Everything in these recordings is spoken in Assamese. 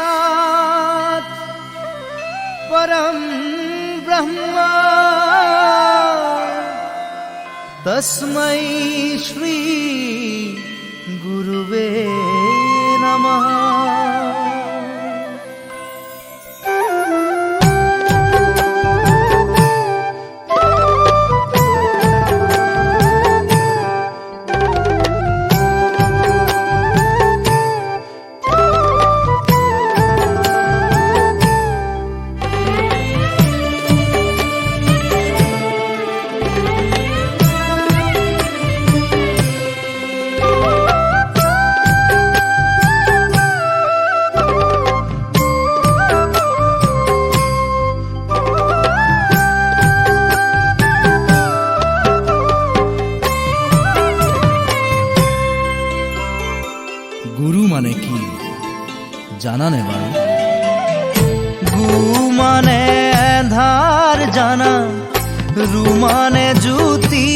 साक्षात् परम ब्रह्मा तस्मै श्री गुरुवे नमः। गुरु माने की जाना ने बारू? गु माने धार जाना, रु माने जुती,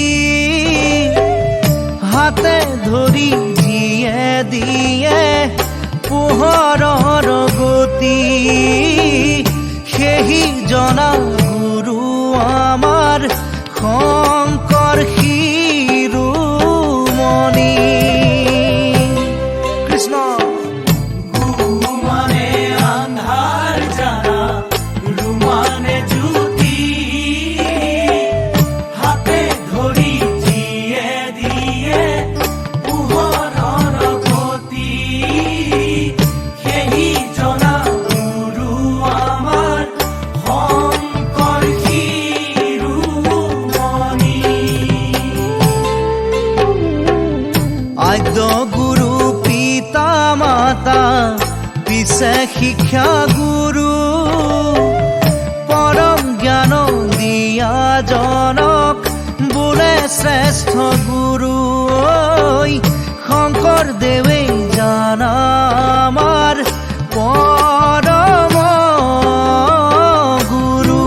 हाथे धरी जिए दिए पोहरर गति, सेही जना गुरु आमार शंकर शिरोमणि। आद्य गुरु पिता माता पिछे शिक्षा गुरु, परम ज्ञान दिया जनक बोले श्रेष्ठ गुरु। शंकर देवे जाना आमार परम गुरु।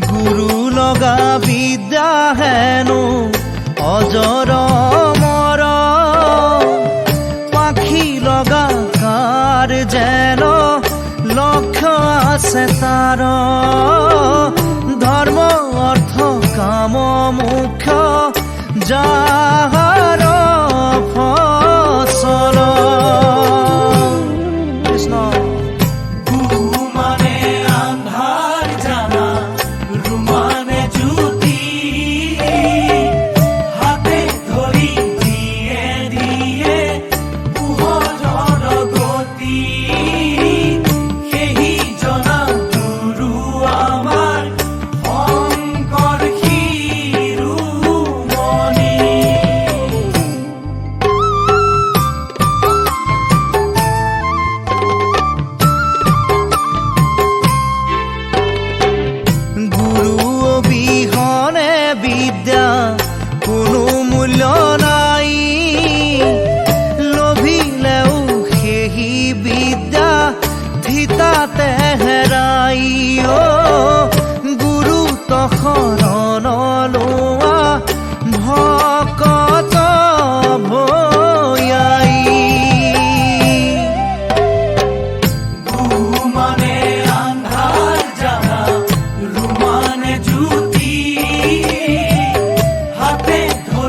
गुरु लगा विद्या हेनु अजर मर, पाखी लगा कार जेन लक्ष्य आछे तार। धर्म अर्थ काम मुख्य जाहार फसल। कृष्ण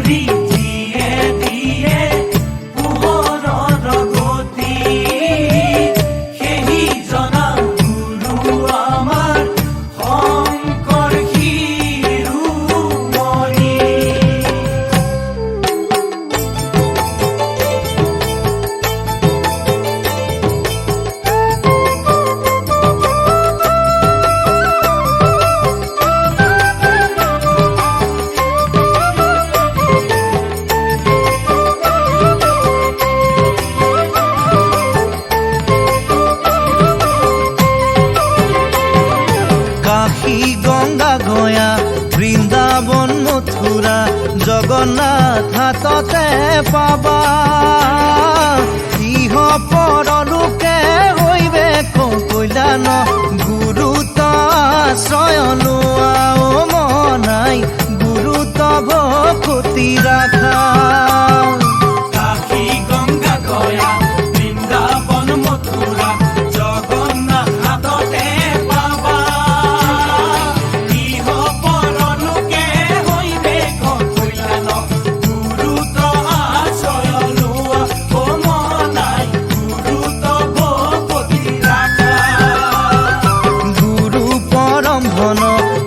কৰি যিয়ে দিয়ে পোহৰৰ গতি সেই জনা গুৰু আমাৰ শংকৰ শিৰোমণি। কাশী গংগা গয়া বৃন্দাবন মথুৰা জগন্নাথ হাততে পাবা ইহ পৰলোকে হৈবে কল্যাণ গুৰুত আশ্ৰয় লোৱা ও মনাই গুৰুত ভকতি ৰাখা। কাশী গংগা গয়া বৃন্দাবন মথুৰা জগন্নাথ হাততে পাবা ইহ পৰলোকে হৈবে কল্যাণ গুৰুত আশ্ৰয় লোৱা ও মনাই গুৰুত ভকতি ৰাখা। গুৰু পৰম ধন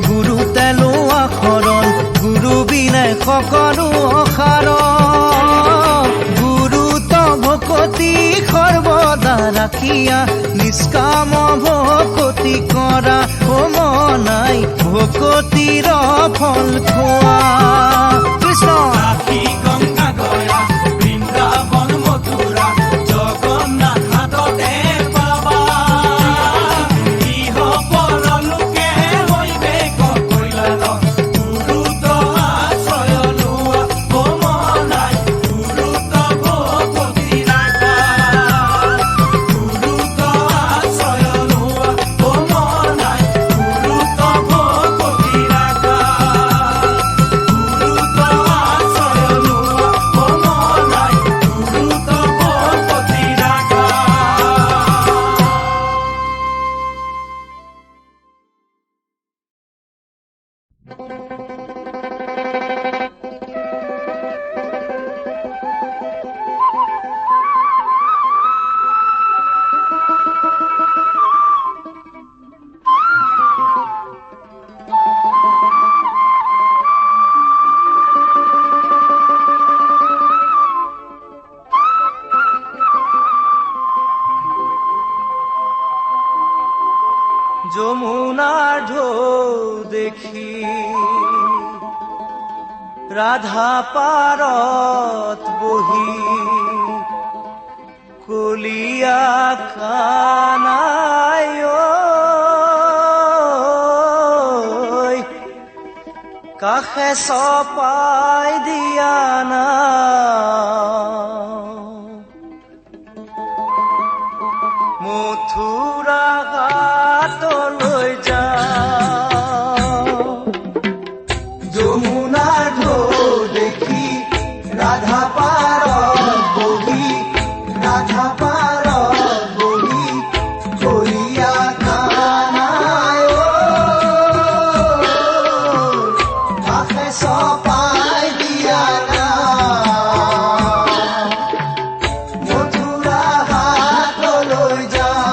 গুৰুতে লোৱা শৰণ গুৰু বিনাই সকলো অসাৰ গুৰুত ভকতি সৰ্বদা ৰাখিয়া নিষ্কাম ভকতি কৰা ও মনাই ভকতিৰ ফল খোৱা। কৃষ্ণ কাশী গংগা গয়া বৃন্দাবন মথুৰা জগন্নাথ হাততে পাবা ইহ পৰলোকে হৈবে কল্যাণ গুৰুত আশ্ৰয় লোৱা ও মনাই গুৰুত ভকতি ৰাখা। গুৰুত আশ্ৰয় লোৱা ও মনাই গুৰুত ভকতি ৰাখা। গুৰুত আশ্ৰয় লোৱা ও মনাই গুৰুত ভকতি ৰাখা। যমুনাৰ ঢৌ দেখি ৰাধা পাৰত বহি কলিয়া কানাই ঐ কাষে চপাই দিয়া না মথুৰা ঘাটলৈ যাওঁ। যমুনাৰ ঢৌ দেখি ৰাধা পাৰত বহি ৰাধা পাৰত বহি কলিয়া কানাই ঐ কাষে চপাই দিয়া না মথুৰা ঘাটলৈ যাওঁ।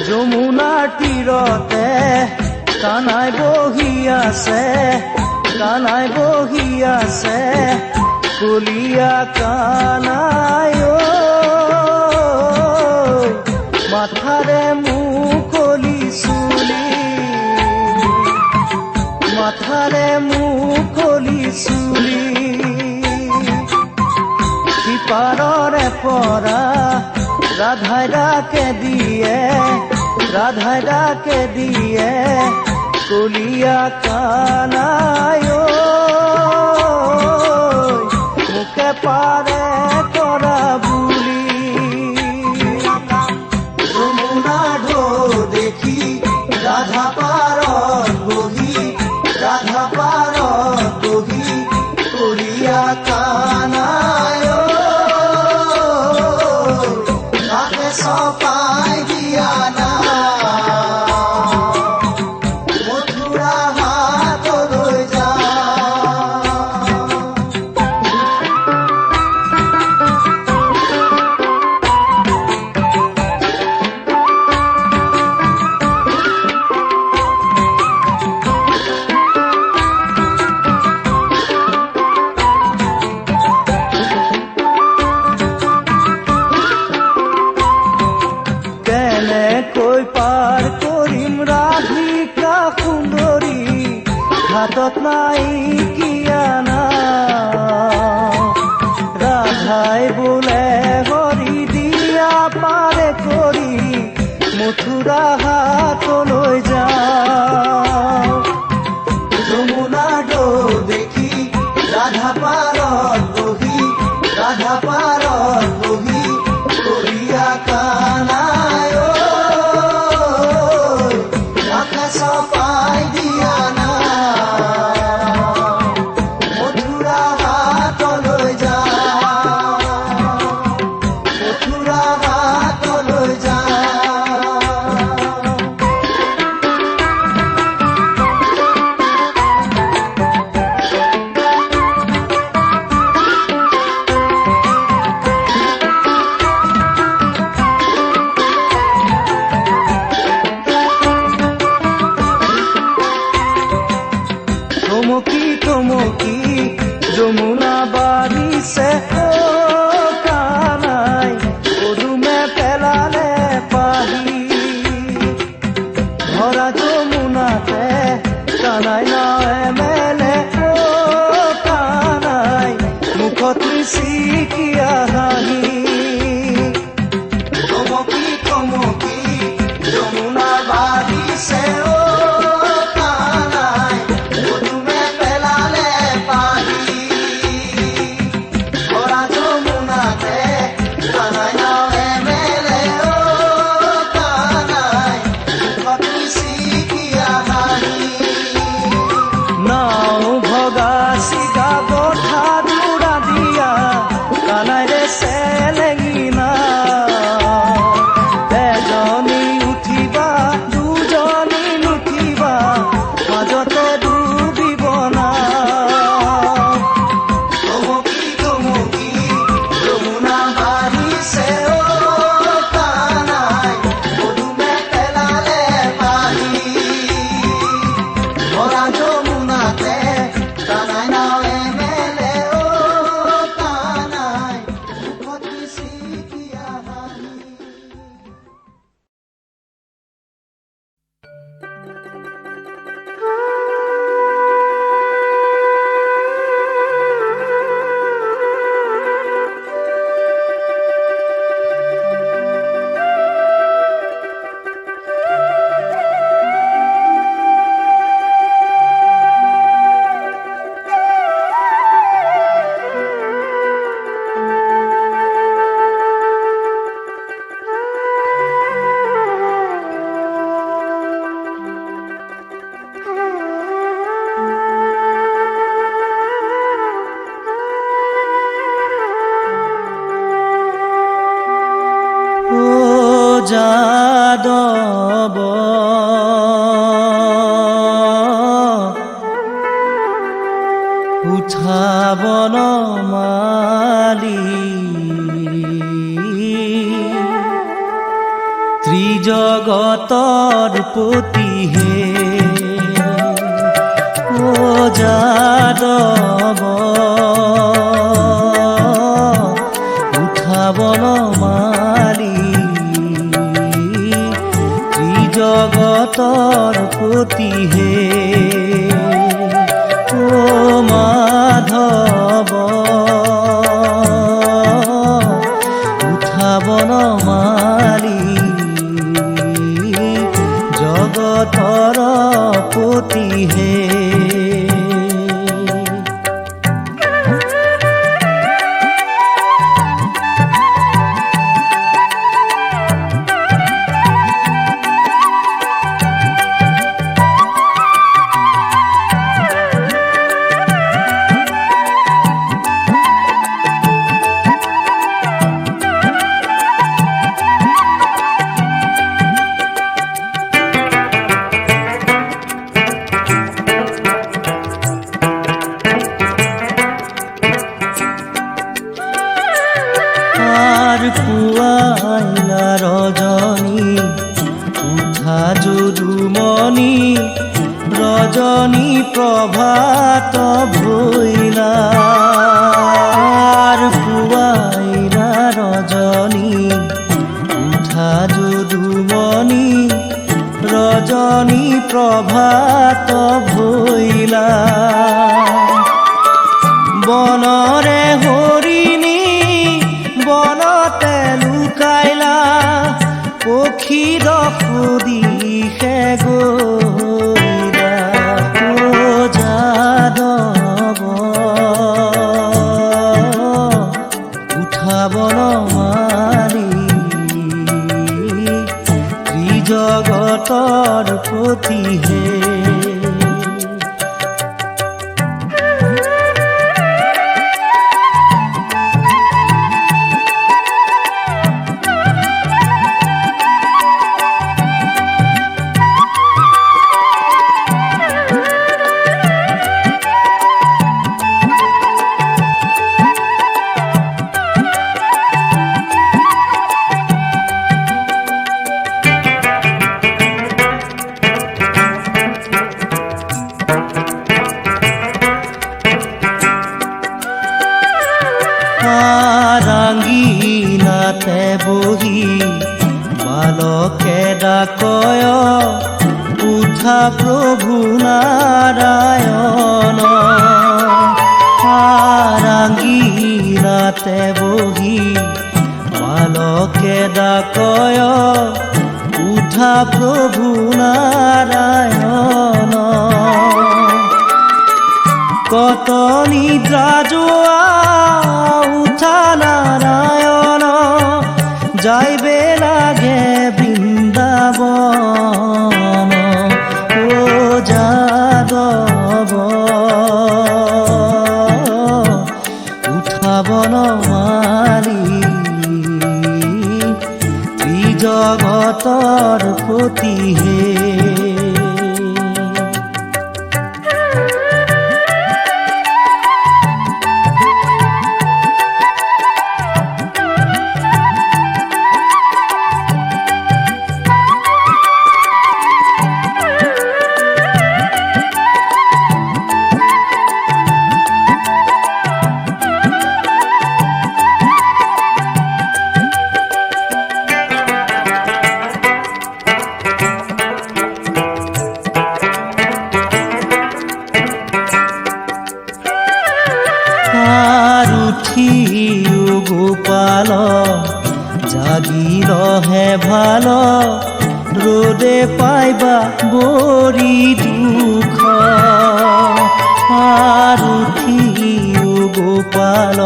যমুনাৰ তীৰতে কানাই বহি আছে কানাই বহি আছে কলিয়া কানাই ঐ মাথাৰে মুকলি চুলি মাথাৰে মুকলি চুলি সিপাৰৰে পৰা ৰাধাই ডাকে দিয়ে কলিয়া কানাই মুখে পাৰে কৰা বুলি চপাই দিয়া না মথুৰা হাতলৈ যা কেনেকৈ পাৰ কৰিম ৰাধিকা সুন্দৰী হাতত নাই কিয়া না ৰাধাই বোলে হৰি দিয়া পাৰে কৰি মথুৰা হাতলৈ যা যমুনা দৌ দেখি ৰাধা পাৰত বহি ৰাধা পাৰত বহি কৰিয়া কানাই চপাই দিয়া না মথুৰা হাতলৈ যা মথুৰা হাতলৈ যা কমকি কমকি যমুনা বাৰিছে কানাই পদুমে পেলালে পাহি ধৰা যমুনাতে কানাই নাৱে মেলে কানাই মুখত মিচিকিয়া হাঁহি কমকি কমকি যমুনা বাৰিছে যাদৱ উঠাব নমালি ত্ৰিজগতৰ পতিহে ও যাদৱ উঠাব নমালি জগতৰ পতিহে ও মাধৱ উঠাব নমালি জগতৰ পতিহে ৰজনী প্ৰভাত ভৈলাৰ পুয়াইলা ৰজনী উঠা যদুমণি ৰজনী প্ৰভাত ভৈলা বনৰে হৰিণী বনতে লুকাইলা পক্ষীৰ দিশে গইলা যাদৱ উঠা বনমালী ত্ৰিজগতৰ পতি হে ৰাঙ্গিনাতে বহি বালকে ডাকয় উঠা প্ৰভু নাৰায়ণ ৰাঙ্গিনাতে বহি বালকে ডাকয় উঠা প্ৰভু নাৰায়ণ কত নিদ্ৰা যোৱা উঠা নাৰায়ণ যাইবে লাগে বৃন্দাবন ও যাদৱ উঠা বনমালী ত্ৰিজগতৰ পতি হে গোপাল জাগিলহে ভাল ৰোদে পাইবা বৰি দুখ গোপাল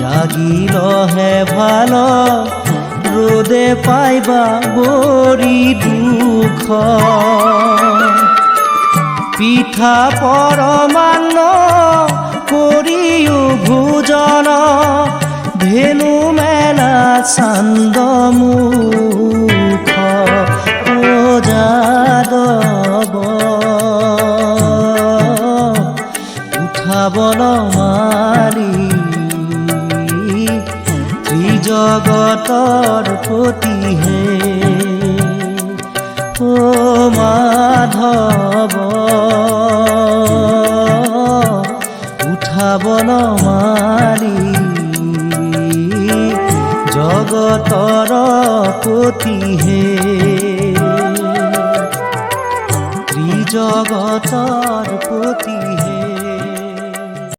জাগিলহে ভাল ৰোদে পাইবা বৰি দুখ পিঠা পৰমান্ন কৰিও ভোজন ধেনু মেলা চান্দমুখ ও যাদৱ উঠা বনমালী ত্ৰিজগতৰ পতি হে ও মাধৱ উঠা বনমালী জগতৰ পতি হে ত্ৰিজগতৰ